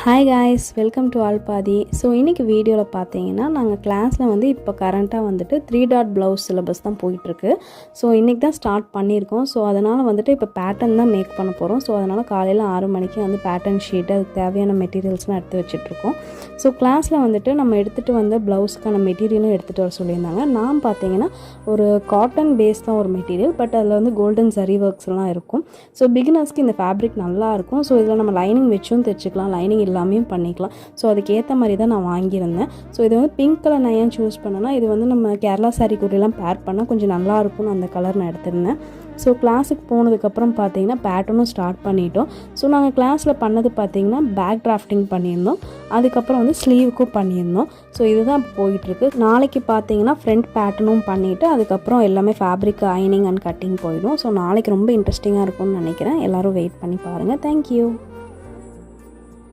Hi guys, welcome to ஆல்பாதி. So இன்றைக்கி வீடியோவில் பார்த்தீங்கன்னா நாங்கள் கிளாஸில் வந்து இப்போ கரண்ட்டாக வந்துட்டு 3 டாட் ப்ளவுஸ் சிலபஸ் தான் போயிட்டுருக்கு. ஸோ இன்றைக்கி தான் ஸ்டார்ட் பண்ணியிருக்கோம். ஸோ அதனால் வந்துட்டு இப்போ பேட்டர்ன் தான் மேக் பண்ண போகிறோம். ஸோ அதனால் காலையில் 6 மணிக்கு வந்து பேட்டர்ன் ஷீட்டு, அதுக்கு தேவையான மெட்டீரியல்ஸ்லாம் எடுத்து வச்சிட்ருக்கோம். ஸோ கிளாஸில் வந்துட்டு நம்ம எடுத்துகிட்டு வந்த ப்ளவுஸ்க்கான மெட்டீரியலும் எடுத்துகிட்டு வர சொல்லியிருந்தாங்க. நான் பார்த்தீங்கன்னா ஒரு காட்டன் பேஸ் தான் ஒரு மெட்டீரியல், பட் அதில் வந்து கோல்டன் சரி ஒர்க்ஸ்லாம் இருக்கும். ஸோ பிகினர்ஸ்க்கு இந்த ஃபேப்ரிக் நல்லாயிருக்கும். ஸோ இதில் நம்ம லைனிங் வச்சும் தைச்சிக்கலாம், லைனிங் எல்லாமே பண்ணிக்கலாம். ஸோ அதுக்கு ஏற்ற மாதிரி தான் நான் வாங்கியிருந்தேன். ஸோ இது வந்து பிங்க் கலர் நான் ஏன் சூஸ் பண்ணேன்னா, இது வந்து நம்ம கேரளா சாரீ கூடலாம் பேர் பண்ணால் கொஞ்சம் நல்லாயிருக்கும்னு அந்த கலர் நான் எடுத்திருந்தேன். ஸோ கிளாஸுக்கு போனதுக்கப்புறம் பார்த்தீங்கன்னா பேட்டர்னும் ஸ்டார்ட் பண்ணிட்டோம். ஸோ நாங்கள் கிளாஸில் பண்ணது பார்த்தீங்கன்னா பேக் டிராஃப்டிங் பண்ணியிருந்தோம், அதுக்கப்புறம் வந்து ஸ்லீவுக்கும் பண்ணியிருந்தோம். ஸோ இதுதான் இப்போ போயிட்டுருக்கு. நாளைக்கு பார்த்தீங்கன்னா ஃப்ரண்ட் பேட்டர்னும் பண்ணிவிட்டு அதுக்கப்புறம் எல்லாமே ஃபேப்ரிக் அயனிங் அண்ட் கட்டிங் போயிடும். ஸோ நாளைக்கு ரொம்ப இன்ட்ரெஸ்டிங்காக இருக்கும்னு நினைக்கிறேன். எல்லோரும் வெயிட் பண்ணி பாருங்கள். தேங்க்யூ.